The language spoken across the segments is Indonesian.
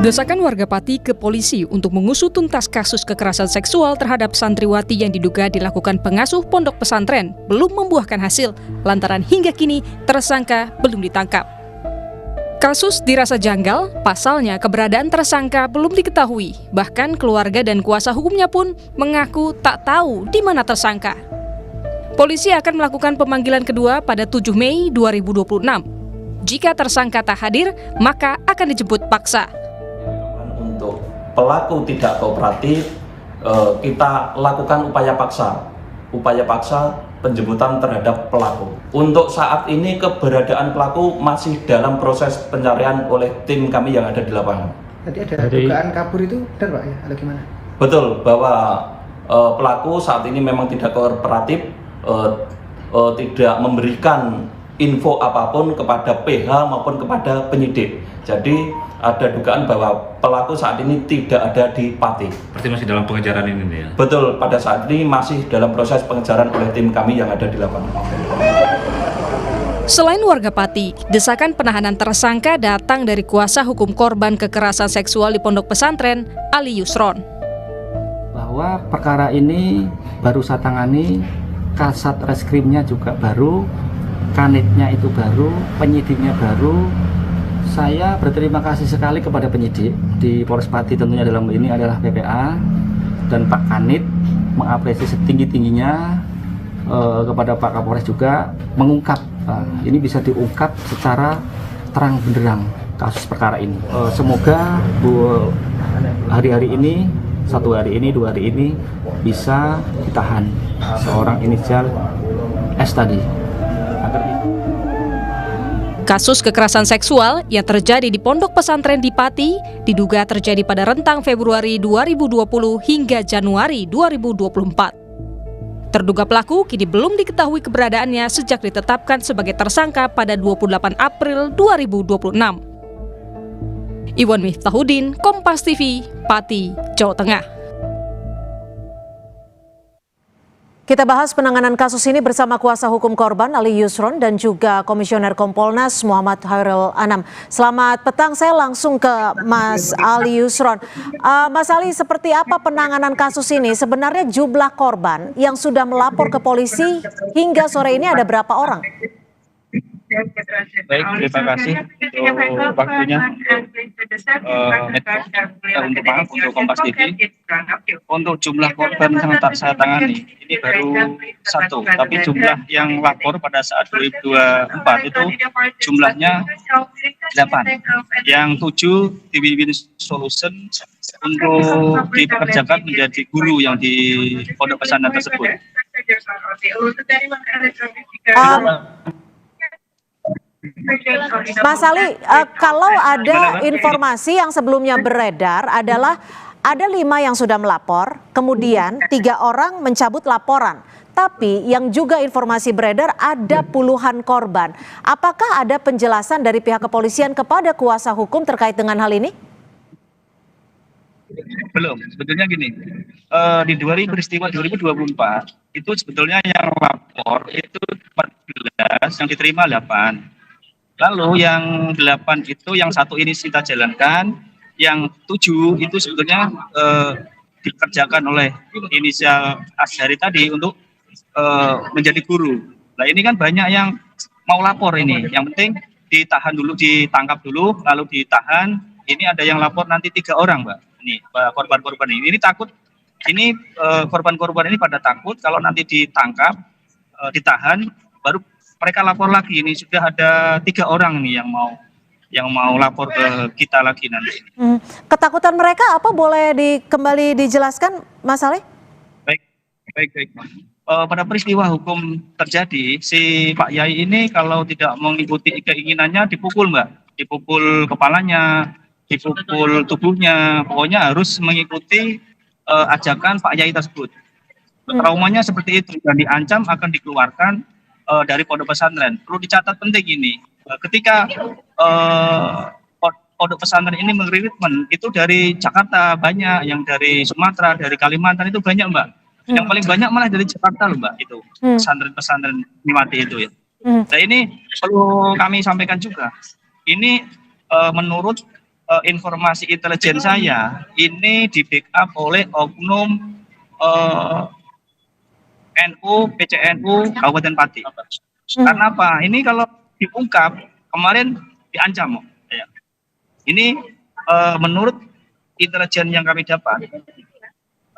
Desakan warga Pati ke polisi untuk mengusut tuntas kasus kekerasan seksual terhadap santriwati yang diduga dilakukan pengasuh pondok pesantren belum membuahkan hasil, lantaran hingga kini tersangka belum ditangkap. Kasus dirasa janggal, pasalnya keberadaan tersangka belum diketahui, bahkan keluarga dan kuasa hukumnya pun mengaku tak tahu di mana tersangka. Polisi akan melakukan pemanggilan kedua pada 7 Mei 2026. Jika tersangka tak hadir, maka akan dijemput paksa. Untuk pelaku tidak kooperatif, kita lakukan upaya paksa penjemputan terhadap pelaku. Untuk saat ini keberadaan pelaku masih dalam proses pencarian oleh tim kami yang ada di lapangan. Tadi ada dugaan kabur itu benar Pak ya, atau gimana? Betul, bahwa pelaku saat ini memang tidak kooperatif, tidak memberikan info apapun kepada PH maupun kepada penyidik. Jadi ada dugaan bahwa pelaku saat ini tidak ada di Pati. Berarti masih dalam pengejaran ini ya? Betul, pada saat ini masih dalam proses pengejaran oleh tim kami yang ada di lapangan. Selain warga Pati, desakan penahanan tersangka datang dari kuasa hukum korban kekerasan seksual di pondok pesantren, Ali Yusron. Bahwa perkara ini baru saya tangani, kasat reskrimnya juga baru, kanitnya itu baru, penyidiknya baru. Saya berterima kasih sekali kepada penyidik di Polres Pati, tentunya dalam ini adalah PPA dan Pak Kanit, mengapresiasi setinggi-tingginya kepada Pak Kapolres juga mengungkap, ini bisa diungkap secara terang benderang kasus perkara ini. Semoga hari-hari ini, 1 hari ini, 2 hari ini bisa ditahan seorang inisial S tadi. Kasus kekerasan seksual yang terjadi di pondok pesantren di Pati diduga terjadi pada rentang Februari 2020 hingga Januari 2024. Terduga pelaku kini belum diketahui keberadaannya sejak ditetapkan sebagai tersangka pada 28 April 2026. Iwan Miftahudin, Kompas TV, Pati, Jawa Tengah. Kita bahas penanganan kasus ini bersama kuasa hukum korban Ali Yusron dan juga Komisioner Kompolnas Muhammad Hairul Anam. Selamat petang, saya langsung ke Mas Ali Yusron. Mas Ali, seperti apa penanganan kasus ini? Sebenarnya jumlah korban yang sudah melapor ke polisi hingga sore ini ada berapa orang? Baik, terima kasih untuk waktunya untuk Kompas TV. Untuk jumlah korban yang tak saya tangani, ini baru 1, tapi jumlah yang lapor pada saat 2024 itu jumlahnya 8. Yang 7 dibimbing solution untuk dipekerjakan menjadi guru yang di pondok pesantren tersebut. Mas Ali, kalau ada informasi yang sebelumnya beredar adalah ada 5 yang sudah melapor, kemudian 3 orang mencabut laporan. Tapi yang juga informasi beredar ada puluhan korban. Apakah ada penjelasan dari pihak kepolisian kepada kuasa hukum terkait dengan hal ini? Belum, sebetulnya gini, di peristiwa 2024 itu sebetulnya yang lapor itu 14, yang diterima 8. Lalu yang 8 itu yang 1 ini kita jalankan, yang 7 itu sebetulnya dikerjakan oleh inisial Ashari tadi untuk menjadi guru. Nah ini kan banyak yang mau lapor ini, yang penting ditahan dulu, ditangkap dulu, lalu ditahan. Ini ada yang lapor nanti 3 orang Mbak, ini korban-korban ini takut, ini korban-korban ini pada takut kalau nanti ditangkap, ditahan, baru mereka lapor lagi. Ini sudah ada 3 orang nih yang mau lapor ke kita lagi nanti. Ketakutan mereka apa, boleh kembali dijelaskan Mas Ali? Baik. Pada peristiwa hukum terjadi, si Pak Yai ini kalau tidak mengikuti keinginannya dipukul Mbak, dipukul kepalanya, dipukul tubuhnya, pokoknya harus mengikuti ajakan Pak Yai tersebut. Traumanya seperti itu dan diancam akan dikeluarkan dari pondok pesantren. Perlu dicatat penting ini, ketika pondok pesantren ini merekrutmen itu dari Jakarta banyak, yang dari Sumatera, dari Kalimantan itu banyak Mbak. Yang paling banyak malah dari Jakarta loh Mbak, itu pesantren-pesantren Mimati itu ya. Nah ini perlu kami sampaikan juga. Ini menurut informasi intelijen saya ini di backup oleh oknum NU, PCNU Kabupaten Pati. Karena apa? Ini kalau diungkap kemarin diancam. Ya. Ini menurut intelijen yang kami dapat,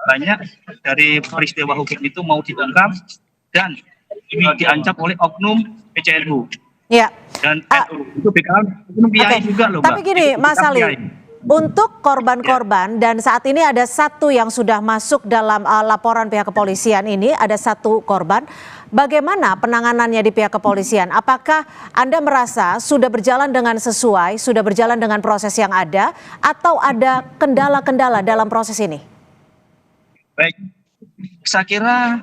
banyak dari peristiwa hukum itu mau diungkap dan diancam oleh oknum PCNU. Ya. Dan itu BKM oknum PIAI juga loh, Mbak. Tapi gini, Mas Ali, untuk korban-korban dan saat ini ada satu yang sudah masuk dalam laporan pihak kepolisian ini, ada satu korban. Bagaimana penanganannya di pihak kepolisian? Apakah Anda merasa sudah berjalan dengan sesuai, sudah berjalan dengan proses yang ada, atau ada kendala-kendala dalam proses ini? Baik, saya kira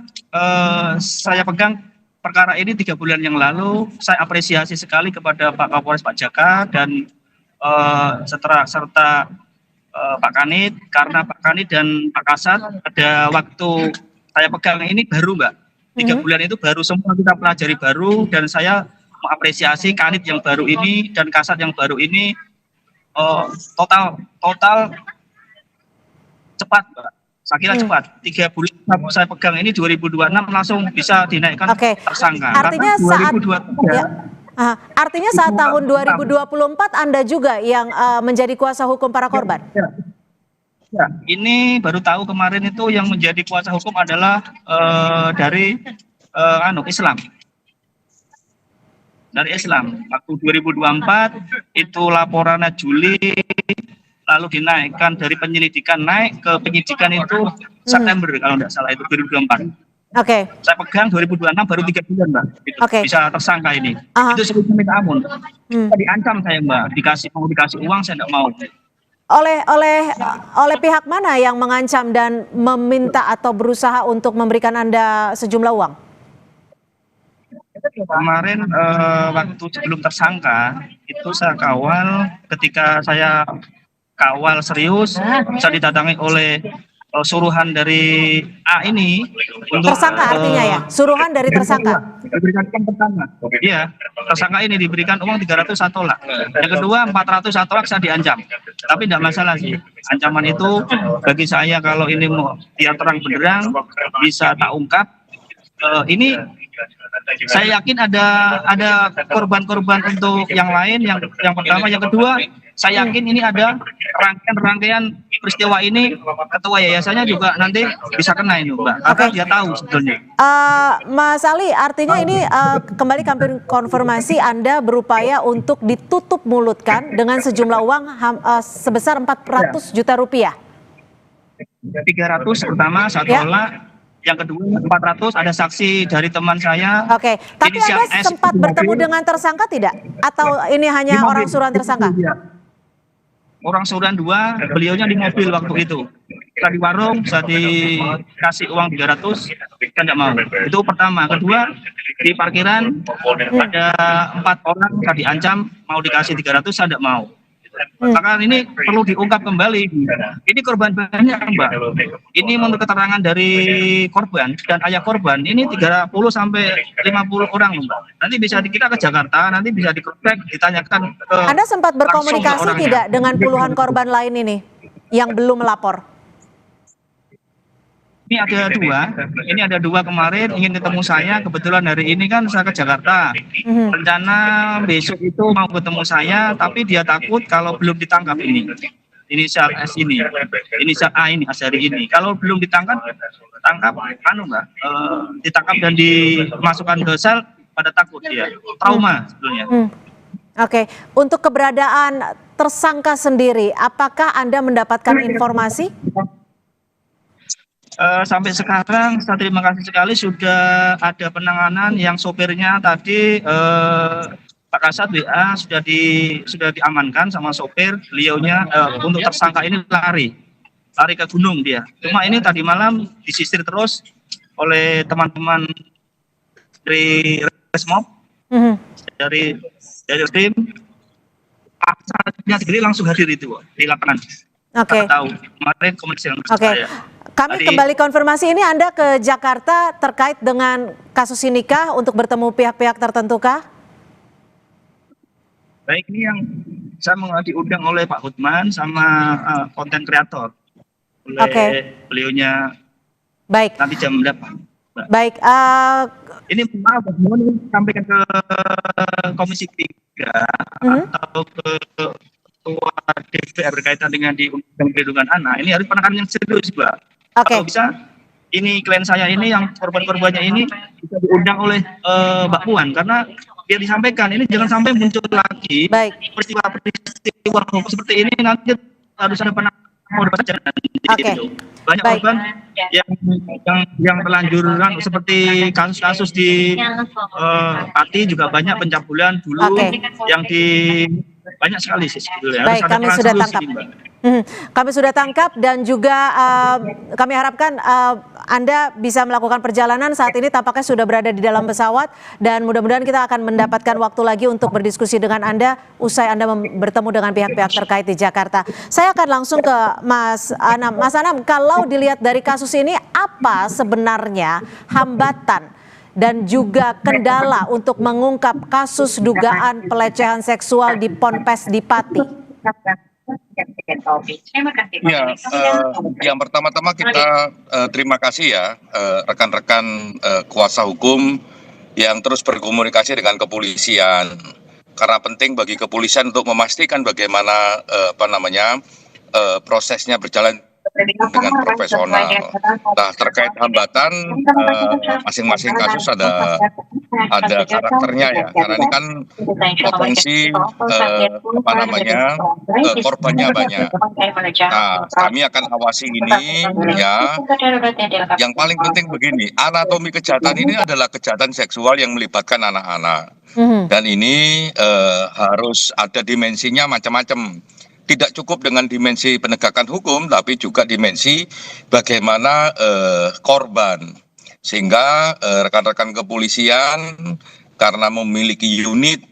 saya pegang perkara ini 3 bulan yang lalu. Saya apresiasi sekali kepada Pak Kapolres Pak Jaka dan serta Pak Kanit, karena Pak Kanit dan Pak Kasat ada waktu saya pegang ini baru, Mbak. 3 bulan itu baru, semua kita pelajari baru, dan saya mengapresiasi Kanit yang baru ini dan Kasat yang baru ini total cepat, Mbak. Saya kira cepat. 3 bulan saya pegang ini 2026 langsung bisa dinaikkan tersangka. Artinya artinya saat tahun 2024 Anda juga yang menjadi kuasa hukum para korban? Ya, ini baru tahu kemarin itu yang menjadi kuasa hukum adalah dari Islam. Dari Islam. Waktu 2024 itu laporannya Juli, lalu dinaikkan dari penyelidikan naik ke penyidikan itu September kalau tidak salah, itu 2024. Saya pegang 2026 baru 3 bulan, Mbak. Bisa tersangka ini. Itu sebetulnya minta ampun. Diancam saya, Mbak. Mau dikasih uang saya tidak mau. Oleh pihak mana yang mengancam dan meminta atau berusaha untuk memberikan Anda sejumlah uang? Kemarin waktu sebelum tersangka itu saya kawal, ketika saya kawal serius, saya didatangi oleh suruhan dari A ini untuk tersangka, artinya ya, suruhan dari tersangka. Diberikan tersangka. Iya, tersangka ini diberikan uang 300 saya tolak. Yang kedua 400 saya tolak, saya diancam. Tapi tidak masalah sih. Ancaman itu bagi saya kalau ini mau biar terang benderang bisa tak ungkap. Ini saya yakin ada korban-korban untuk yang lain, yang pertama, yang kedua saya yakin ini ada rangkaian peristiwa ini, ketua yayasannya juga nanti bisa kena ini, Mbak. Karena dia tahu sebetulnya. Mas Ali, artinya ini kembali kami konfirmasi Anda berupaya untuk ditutup mulutkan dengan sejumlah uang sebesar 400 juta rupiah. 300 pertama saya tolak. Yang kedua 400 ada saksi dari teman saya. Tapi Anda sempat bertemu dengan tersangka tidak? Atau ini hanya orang suruhan tersangka? Orang suruhan 2, beliaunya di mobil waktu itu. Kita di warung, saya dikasih uang 300, saya tidak mau. Itu pertama. Kedua, di parkiran ada 4 orang, saya diancam mau dikasih 300, saya tidak mau. Maka ini perlu diungkap kembali. Ini korban banyak, Mbak. Ini menurut keterangan dari korban dan ayah korban, ini 30 sampai 50 orang, Mbak. Nanti bisa kita ke Jakarta, nanti bisa dicek, ditanyakan ke Anda sempat berkomunikasi tidak dengan puluhan korban lain ini yang belum melapor? Ini ada dua kemarin ingin ketemu saya, kebetulan hari ini kan saya ke Jakarta. Rencana besok itu mau ketemu saya, tapi dia takut kalau belum ditangkap ini. Inisial S ini, inisial A ini, Asyari ini. Kalau belum ditangkap, Mbak, ditangkap dan dimasukkan ke sel, pada takut dia, trauma sebetulnya. Untuk keberadaan tersangka sendiri, apakah Anda mendapatkan informasi? Sampai sekarang saya terima kasih sekali sudah ada penanganan yang sopirnya tadi Pak Kasat WA sudah diamankan sama sopir, beliaunya untuk tersangka ini lari ke gunung dia. Cuma ini tadi malam disisir terus oleh teman-teman dari Resmob, dari tim, sendiri langsung hadir itu di lapangan. Tahu kemarin komersial saya. Kami kembali konfirmasi, ini Anda ke Jakarta terkait dengan kasus ini kah untuk bertemu pihak-pihak tertentu kah? Baik, ini yang saya mau diundang oleh Pak Hotman sama konten kreator oleh Oke. beliaunya Baik, nanti jam berapa? Mbak. baik. Ini maaf, mohon sampaikan ke Komisi 3 atau ke Ketua DPR berkaitan dengan di Undang Perlindungan Anak. Ini harus penanganan yang serius, Mbak. Oke. Kalau bisa, ini klien saya ini yang korban-korbannya ini bisa diundang oleh Mbak Puan, karena biar disampaikan ini jangan sampai muncul lagi Baik. peristiwa seperti ini, nanti harus ada penanganan korban saja nanti. Oke. Banyak Baik. korban yang terlanjuran seperti kasus-kasus di Pati juga banyak pencabulan dulu Oke. yang di banyak sekali sih sebetulnya. Baik, kami sudah tangkap. Kami sudah tangkap dan juga kami harapkan Anda bisa melakukan perjalanan. Saat ini tampaknya sudah berada di dalam pesawat dan mudah-mudahan kita akan mendapatkan waktu lagi untuk berdiskusi dengan Anda usai Anda bertemu dengan pihak-pihak terkait di Jakarta. Saya akan langsung ke Mas Anam. Mas Anam, kalau dilihat dari kasus ini apa sebenarnya hambatan dan juga kendala untuk mengungkap kasus dugaan pelecehan seksual di Ponpes di Pati? Ya, yang pertama-tama kita terima kasih ya rekan-rekan kuasa hukum yang terus berkomunikasi dengan kepolisian, karena penting bagi kepolisian untuk memastikan bagaimana prosesnya berjalan dengan profesional. Nah, terkait hambatan masing-masing kasus ada karakternya ya, karena ini kan potensi korbannya banyak. Nah, kami akan awasi ini ya. Yang paling penting begini, anatomi kejahatan ini adalah kejahatan seksual yang melibatkan anak-anak, dan ini harus ada dimensinya macam-macam. Tidak cukup dengan dimensi penegakan hukum, tapi juga dimensi bagaimana korban. Sehingga rekan-rekan kepolisian karena memiliki unit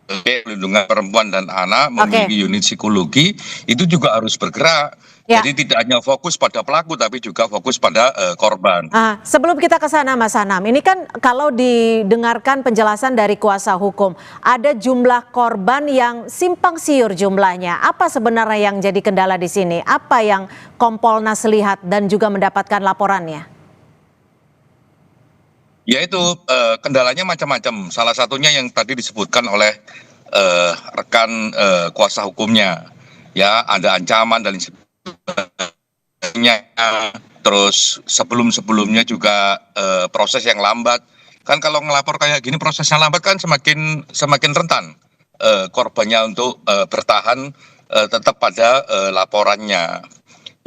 perlindungan perempuan dan anak, memiliki unit psikologi, itu juga harus bergerak. Ya. Jadi tidak hanya fokus pada pelaku, tapi juga fokus pada korban. Sebelum kita ke sana Mas Anam, ini kan kalau didengarkan penjelasan dari kuasa hukum, ada jumlah korban yang simpang siur jumlahnya. Apa sebenarnya yang jadi kendala di sini? Apa yang Kompolnas lihat dan juga mendapatkan laporannya? Yaitu kendalanya macam-macam. Salah satunya yang tadi disebutkan oleh rekan kuasa hukumnya, ya ada ancaman dan sebagainya. Terus sebelumnya juga proses yang lambat. Kan kalau ngelapor kayak gini prosesnya lambat kan semakin rentan korbannya untuk bertahan tetap pada laporannya.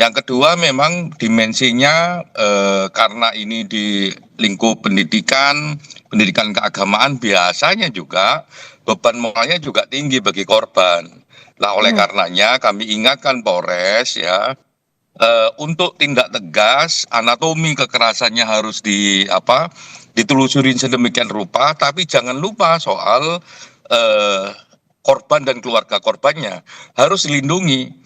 Yang kedua memang dimensinya karena ini di lingkup pendidikan keagamaan, biasanya juga beban moralnya juga tinggi bagi korban. Nah, oleh karenanya kami ingatkan Polres ya, untuk tindak tegas, anatomi kekerasannya harus ditelusurin sedemikian rupa, tapi jangan lupa soal korban dan keluarga korbannya harus dilindungi.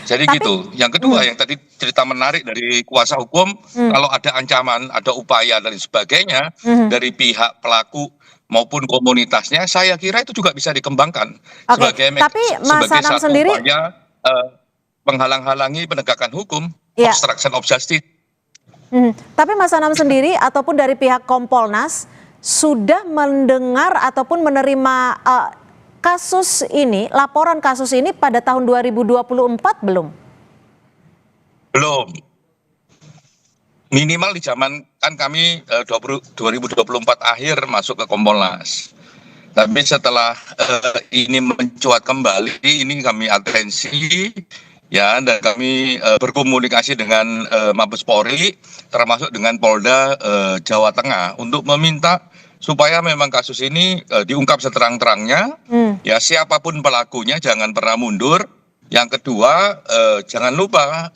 Jadi gitu. Yang kedua, yang tadi cerita menarik dari kuasa hukum, kalau ada ancaman, ada upaya dan sebagainya dari pihak pelaku maupun komunitasnya, saya kira itu juga bisa dikembangkan sebagai satu sendiri upaya menghalang-halangi penegakan hukum, obstruction of justice. Tapi Mas Anam sendiri ataupun dari pihak Kompolnas sudah mendengar ataupun menerima kasus ini, laporan kasus ini pada tahun 2024 belum? Belum. Minimal di zaman kan kami 2024 akhir masuk ke Kompolnas. Tapi setelah ini mencuat kembali, ini kami atensi ya, dan kami berkomunikasi dengan Mabes Polri termasuk dengan Polda Jawa Tengah untuk meminta supaya memang kasus ini diungkap seterang-terangnya, ya siapapun pelakunya jangan pernah mundur. Yang kedua, jangan lupa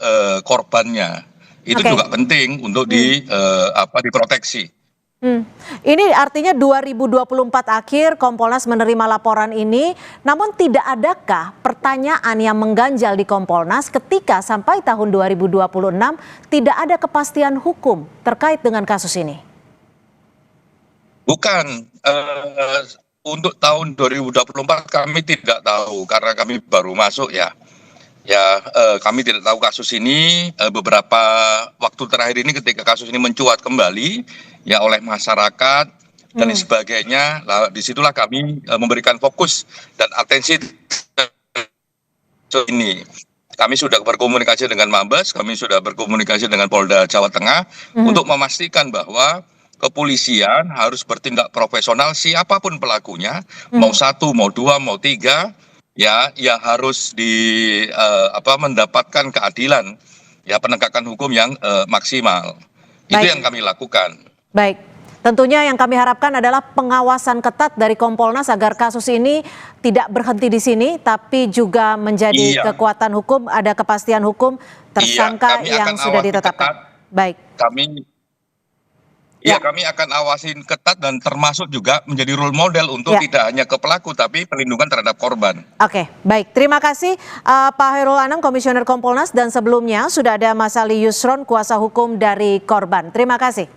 korbannya, itu juga penting untuk diproteksi. Ini artinya 2024 akhir Kompolnas menerima laporan ini, namun tidak adakah pertanyaan yang mengganjal di Kompolnas ketika sampai tahun 2026 tidak ada kepastian hukum terkait dengan kasus ini? Bukan, untuk tahun 2024 kami tidak tahu karena kami baru masuk ya. Kami tidak tahu kasus ini. Beberapa waktu terakhir ini ketika kasus ini mencuat kembali ya oleh masyarakat dan lain sebagainya, disitulah kami memberikan fokus dan atensi ini. Kami sudah berkomunikasi dengan Mabes, kami sudah berkomunikasi dengan Polda Jawa Tengah untuk memastikan bahwa kepolisian harus bertindak profesional siapapun pelakunya, mau satu, mau dua, mau tiga, ya harus mendapatkan keadilan, ya penegakan hukum yang maksimal. Itu yang kami lakukan. Baik. Tentunya yang kami harapkan adalah pengawasan ketat dari Kompolnas agar kasus ini tidak berhenti di sini, tapi juga menjadi kekuatan hukum, ada kepastian hukum tersangka yang sudah ditetapkan. Baik. Kami akan awasin ketat dan termasuk juga menjadi role model untuk tidak hanya ke pelaku, tapi perlindungan terhadap korban. Oke, baik. Terima kasih Pak Hairul Anam, Komisioner Kompolnas, dan sebelumnya sudah ada Mas Ali Yusron, kuasa hukum dari korban. Terima kasih.